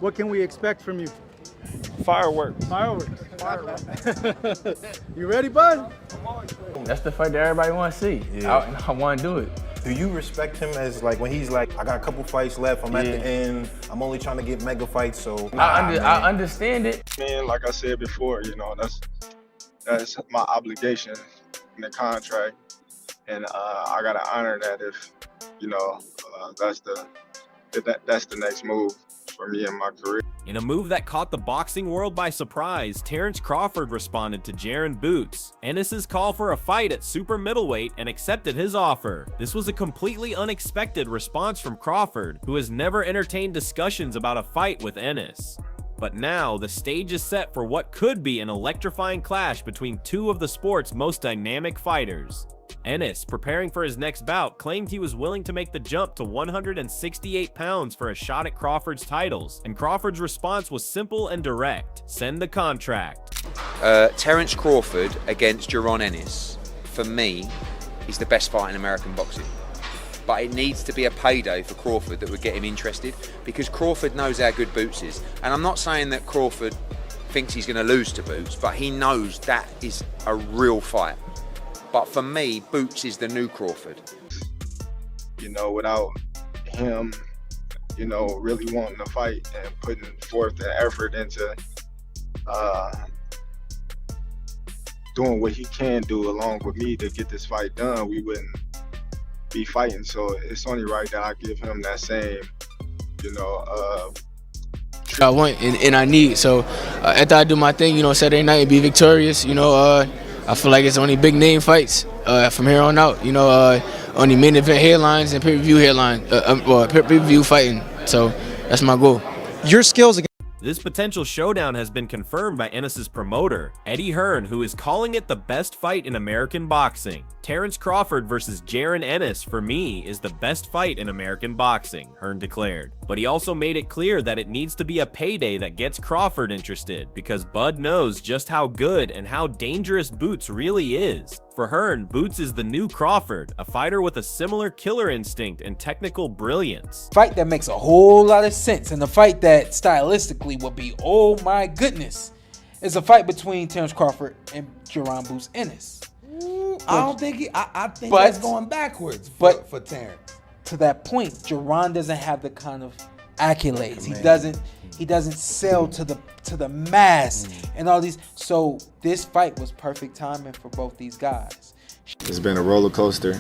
What can we expect from you? Fireworks. Fireworks. You ready, bud? That's the fight that everybody want to see. Yeah. I want to do it. Do you respect him as like when he's like, I got a couple fights left, I'm at the end, I'm only trying to get mega fights, so I understand it. Man, like I said before, you know, that's my obligation in the contract, and I gotta honor that if, you know, that's the next move for me in my career. In a move that caught the boxing world by surprise, Terence Crawford responded to Jaron Ennis's call for a fight at super middleweight and accepted his offer. This was a completely unexpected response from Crawford, who has never entertained discussions about a fight with Ennis. But now, the stage is set for what could be an electrifying clash between two of the sport's most dynamic fighters. Ennis, preparing for his next bout, claimed he was willing to make the jump to 168 pounds for a shot at Crawford's titles, and Crawford's response was simple and direct: send the contract. Terence Crawford against Jaron Ennis, for me, is the best fight in American boxing. But it needs to be a payday for Crawford that would get him interested, because Crawford knows how good Boots is. And I'm not saying that Crawford thinks he's going to lose to Boots, but he knows that is a real fight. But for me, Boots is the new Crawford. You know, without him, you know, really wanting to fight and putting forth the effort into doing what he can do along with me to get this fight done, we wouldn't be fighting. So it's only right that I give him that same, you know, I want and I need. So after I do my thing, you know, Saturday night and be victorious, you know, I feel like it's only big name fights from here on out. You know, only main event headlines and pay-per-view headline, pay-per-view fighting. So that's my goal. Your skills. This potential showdown has been confirmed by Ennis's promoter, Eddie Hearn, who is calling it the best fight in American boxing. Terence Crawford versus Jaron Ennis, for me, is the best fight in American boxing, Hearn declared. But he also made it clear that it needs to be a payday that gets Crawford interested, because Bud knows just how good and how dangerous Boots really is. For Hearn, Boots is the new Crawford, a fighter with a similar killer instinct and technical brilliance. Fight that makes a whole lot of sense, and a fight that stylistically would be, oh my goodness, is a fight between Terence Crawford and Jaron Boots Ennis. I don't think I think that's going backwards for Terence. To that point, Jaron doesn't have the kind of accolades. He doesn't sell to the mass and all these. So this fight was perfect timing for both these guys. It's been a roller coaster,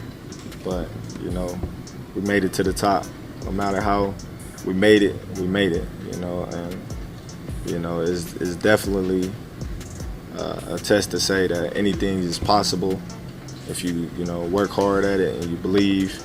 but you know, we made it to the top. No matter how we made it, you know, and you know, it's definitely a test to say that anything is possible if you know, work hard at it and you believe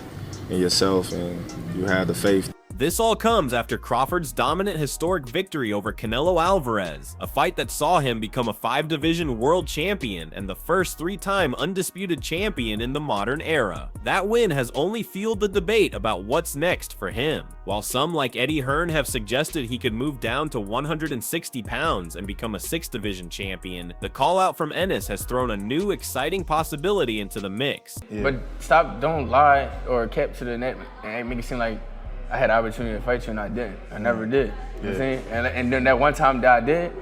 in yourself and you have the faith. This all comes after Crawford's dominant historic victory over Canelo Alvarez, a fight that saw him become a 5-division world champion and the first 3-time undisputed champion in the modern era. That win has only fueled the debate about what's next for him. While some like Eddie Hearn have suggested he could move down to 160 pounds and become a 6th-division champion, the call out from Ennis has thrown a new exciting possibility into the mix. But don't lie or kept to the net and make it seem like I had the opportunity to fight you and I didn't. I never did. You know what I'm saying? And then that one time that I did,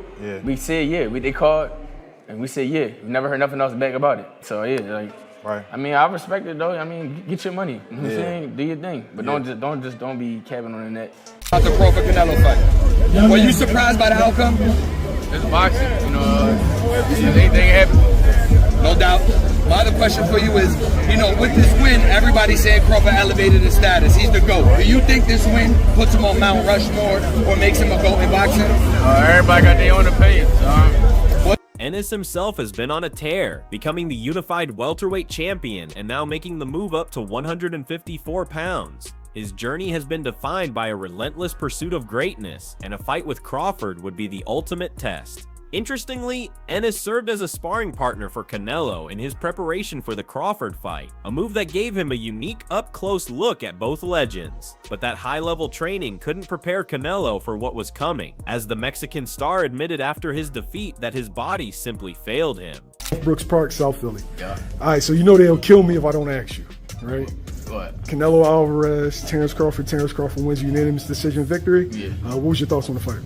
we said yeah. They called and we said yeah. We never heard nothing else back about it. So yeah, like, right. I mean, I respect it though. I mean, get your money. You know what I'm saying? Do your thing. But don't be capping on the net. About the Crawford Canelo fight. Were you surprised by the outcome? It's boxing, you know. Anything happen. No doubt. My other question for you is, you know, with this win, everybody said Crawford elevated his status. He's the GOAT. Do you think this win puts him on Mount Rushmore or makes him a GOAT in boxing? Everybody got their own opinion. Ennis himself has been on a tear, becoming the unified welterweight champion and now making the move up to 154 pounds. His journey has been defined by a relentless pursuit of greatness, and a fight with Crawford would be the ultimate test. Interestingly, Ennis served as a sparring partner for Canelo in his preparation for the Crawford fight, a move that gave him a unique up-close look at both legends. But that high-level training couldn't prepare Canelo for what was coming, as the Mexican star admitted after his defeat that his body simply failed him. Brooks Park, South Philly. Yeah. All right, so you know they'll kill me if I don't ask you, right? What? Canelo Alvarez, Terence Crawford wins unanimous decision victory. Yeah. What was your thoughts on the fight?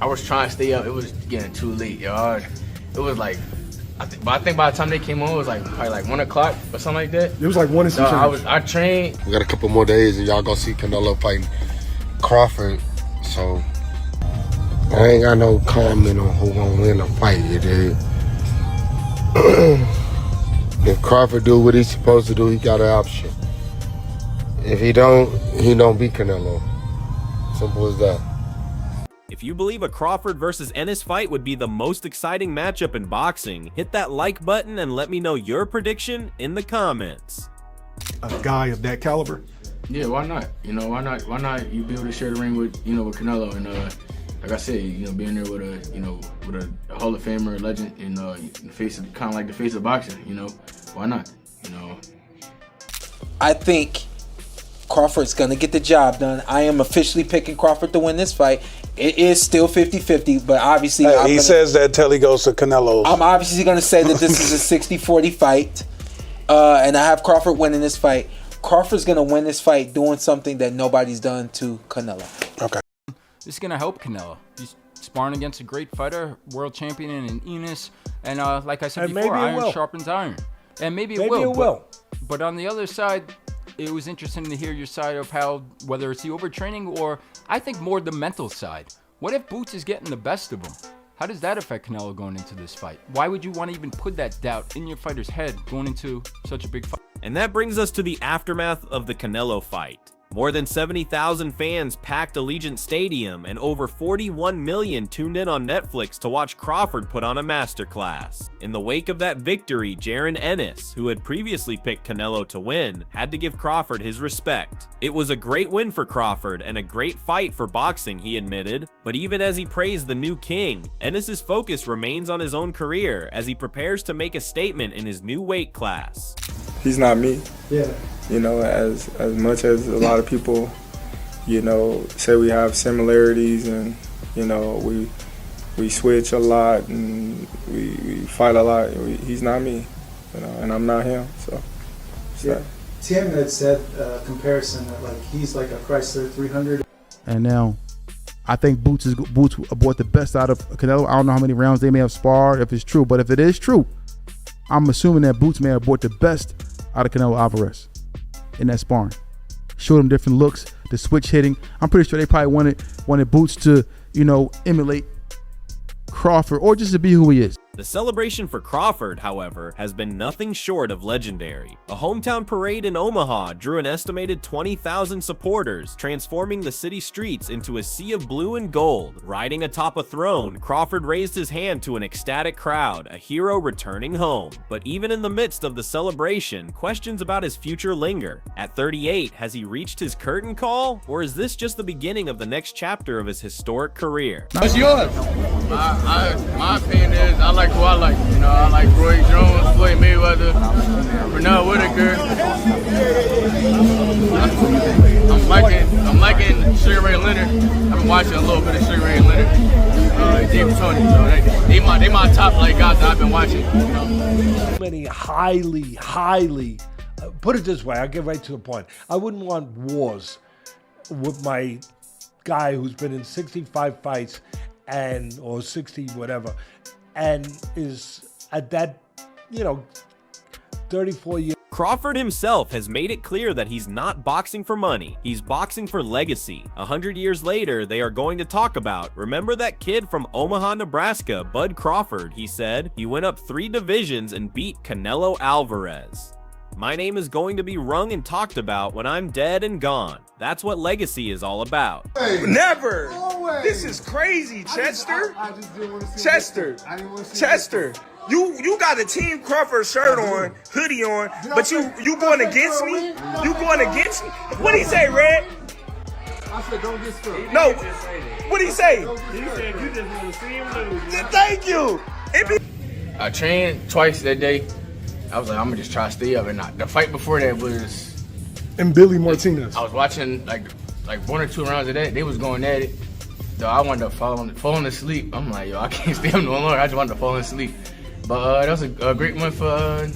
I was trying to stay up. It was getting too late, yo. It was like, I think by the time they came on, it was like probably like 1 o'clock or something like that. It was like 1 and 2. I trained. We got a couple more days, and y'all gonna see Canelo fighting Crawford. So I ain't got no comment on who gonna win the fight. You dig? If Crawford do what he's supposed to do, he got an option. If he don't beat Canelo. Simple as that. If you believe a Crawford versus Ennis fight would be the most exciting matchup in boxing, hit that like button and let me know your prediction in the comments. A guy of that caliber? Yeah, why not? You know, why not you be able to share the ring with, with Canelo and like I said, being there with a Hall of Famer, legend, and the face of, kind of like the face of boxing, why not? I think Crawford's gonna get the job done. I am officially picking Crawford to win this fight. It is still 50-50, but obviously he says that till he goes to Canelo. I'm obviously gonna say that this is a 60-40 fight, and I have Crawford winning this fight. Crawford's gonna win this fight doing something that nobody's done to Canelo. Okay. This is gonna help Canelo. He's sparring against a great fighter, world champion in Ennis, and like I said before, iron sharpens iron, and maybe it will. But on the other side, it was interesting to hear your side of how, whether it's the overtraining or I think more the mental side. What if Boots is getting the best of him? How does that affect Canelo going into this fight? Why would you want to even put that doubt in your fighter's head going into such a big fight? And that brings us to the aftermath of the Canelo fight. More than 70,000 fans packed Allegiant Stadium, and over 41 million tuned in on Netflix to watch Crawford put on a masterclass. In the wake of that victory, Jaron Ennis, who had previously picked Canelo to win, had to give Crawford his respect. It was a great win for Crawford and a great fight for boxing, he admitted. But even as he praised the new king, Ennis's focus remains on his own career as he prepares to make a statement in his new weight class. He's not me. Yeah. As much as a lot of people, say we have similarities and, we switch a lot and we fight a lot. He's not me, and I'm not him. So. Yeah. Tim had said comparison that he's like a Chrysler 300. And now, I think Boots brought the best out of Canelo. I don't know how many rounds they may have sparred, if it's true, but if it is true, I'm assuming that Boots may have brought the best out of Canelo Alvarez in that sparring. Showed him different looks, the switch hitting. I'm pretty sure they probably wanted Boots to, emulate Crawford or just to be who he is. The celebration for Crawford, however, has been nothing short of legendary. A hometown parade in Omaha drew an estimated 20,000 supporters, transforming the city streets into a sea of blue and gold. Riding atop a throne, Crawford raised his hand to an ecstatic crowd, a hero returning home. But even in the midst of the celebration, questions about his future linger. At 38, has he reached his curtain call, or is this just the beginning of the next chapter of his historic career? What's yours? My opinion is I like who I like. I like Roy Jones, Floyd Mayweather, Pernell Whitaker. I'm liking Sugar Ray Leonard. I've been watching a little bit of Sugar Ray Leonard, James Tony. So they my top guys that I've been watching. Many highly. Put it this way, I'll get right to the point. I wouldn't want wars with my guy who's been in 65 fights or 60 whatever, and is at that 34 years. Crawford himself has made it clear that he's not boxing for money, he's boxing for legacy. 100 years later, they are going to talk about, remember that kid from Omaha, Nebraska, Bud Crawford, he said. He went up 3 divisions and beat Canelo Alvarez. My name is going to be rung and talked about when I'm dead and gone. That's what legacy is all about. Never! Always. This is crazy, Chester. I just didn't want to see Chester. I didn't want to see Chester. You got a Team Crawford shirt on, hoodie on, but you going against me? You going against me? What'd he say, Red? I said don't get scared. No. What'd he say? He said you just want to see him lose. Thank you. I trained twice that day. I was like, I'm gonna just try to stay up, and the fight before that was. And Billy Martinez. I was watching like 1 or 2 rounds of that. They was going at it. So I wanted to falling asleep. I'm like, yo, I can't stay up no longer. I just wanted to fall asleep. But that was a great one for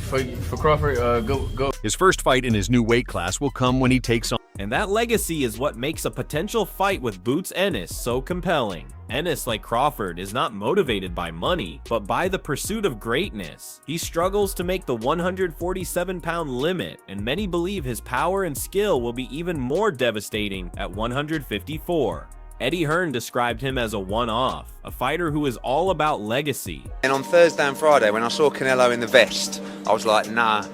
for Crawford, go. His first fight in his new weight class will come when he takes on. And that legacy is what makes a potential fight with Boots Ennis so compelling. Ennis, like Crawford, is not motivated by money, but by the pursuit of greatness. He struggles to make the 147-pound limit, and many believe his power and skill will be even more devastating at 154. Eddie Hearn described him as a one-off, a fighter who is all about legacy. And on Thursday and Friday, when I saw Canelo in the vest, I was like, nah.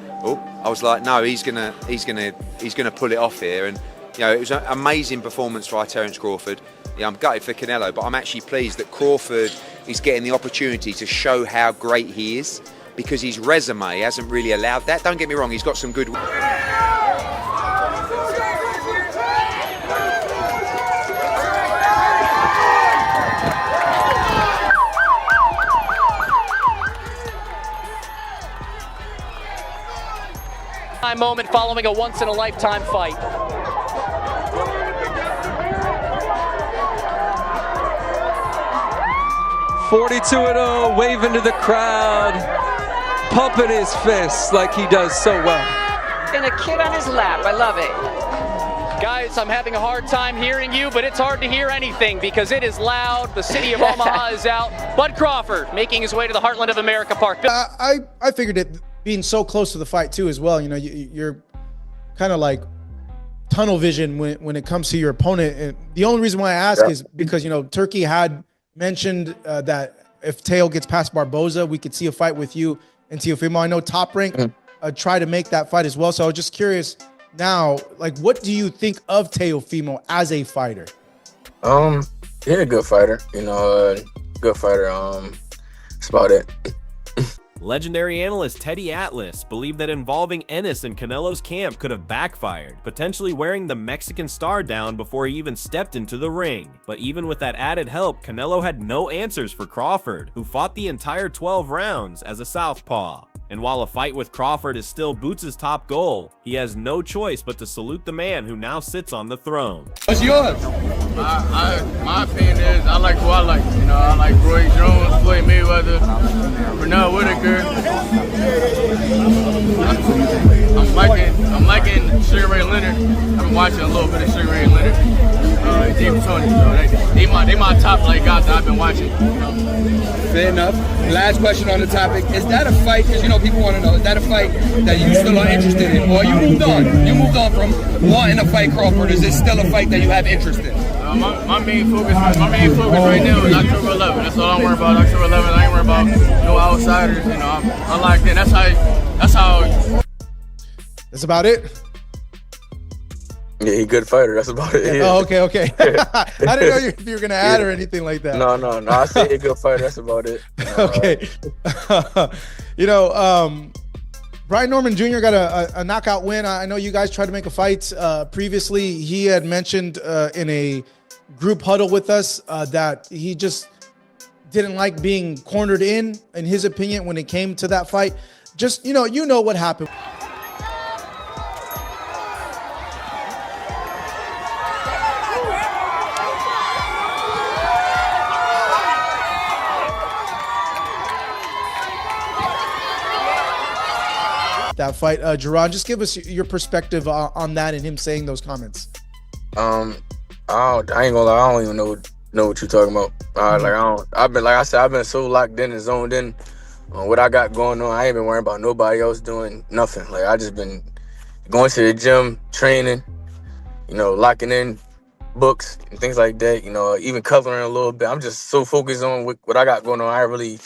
I was like, no, he's gonna pull it off here. And you know, it was an amazing performance by Terence Crawford. Yeah, I'm gutted for Canelo, but I'm actually pleased that Crawford is getting the opportunity to show how great he is, because his resume hasn't really allowed that. Don't get me wrong, he's got some good. Moment following a once-in-a-lifetime fight. .42-0, waving to the crowd, pumping his fists like he does so well. And a kid on his lap, I love it. Guys, I'm having a hard time hearing you, but it's hard to hear anything because it is loud. The city of Omaha is out. Bud Crawford making his way to the heartland of America Park. I figured it being so close to the fight too as well. You know, you're kind of like tunnel vision when it comes to your opponent. And the only reason why I ask is because, you know, Turkey had mentioned that if Teo gets past Barboza, we could see a fight with you and Teofimo. I know Top Rank tried to make that fight as well. So I was just curious now, like, what do you think of Teofimo as a fighter? He's a good fighter, you know, good fighter. That's about it. Legendary analyst Teddy Atlas believed that involving Ennis in Canelo's camp could have backfired, potentially wearing the Mexican star down before he even stepped into the ring. But even with that added help, Canelo had no answers for Crawford, who fought the entire 12 rounds as a southpaw. And while a fight with Crawford is still Boots' top goal, he has no choice but to salute the man who now sits on the throne. What's yours? My opinion is I like who I like. You know, I like Roy Jones, Floyd Mayweather, Pernell Whitaker. I'm liking Sugar Ray Leonard. I've been watching a little bit of Sugar Ray Leonard. James Tony. So they my top like guys that I've been watching. Fair enough. Last question on the topic. Is that a fight, because you know people want to know, is that a fight that you still are interested in? Or you moved on? You moved on from wanting to fight Crawford. Is it still a fight that you have interest in? My main focus right now is October 11th. That's all I'm worried about. October 11th. I ain't worried about no outsiders. You know, I'm locked in. That's how. That's about it. Yeah, he's a good fighter. That's about it. Yeah. Oh, okay. I didn't know if you were gonna add or anything like that. No. I say he's a good fighter. That's about it. Okay. You know, Brian Norman Jr. got a knockout win. I know you guys tried to make a fight previously. He had mentioned in a group huddle with us that he just didn't like being cornered in his opinion, when it came to that fight. Just, you know what happened. That fight, Jaron, just give us your perspective on that and him saying those comments. I ain't gonna lie, I don't even know what you're talking about. I've been so locked in and zoned in on what I got going on. I ain't been worrying about nobody else doing nothing. Like, I just been going to the gym, training, you know, locking in books and things like that. You know, even coloring a little bit. I'm just so focused on what I got going on. I really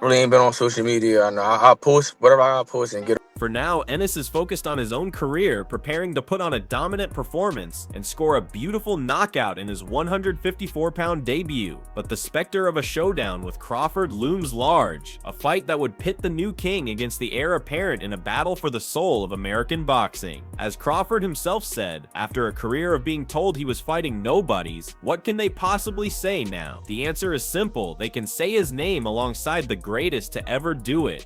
ain't been on social media. I post whatever I post and get. For now, Ennis is focused on his own career, preparing to put on a dominant performance and score a beautiful knockout in his 154-pound debut. But the specter of a showdown with Crawford looms large, a fight that would pit the new king against the heir apparent in a battle for the soul of American boxing. As Crawford himself said, after a career of being told he was fighting nobodies, what can they possibly say now? The answer is simple: they can say his name alongside the greatest to ever do it.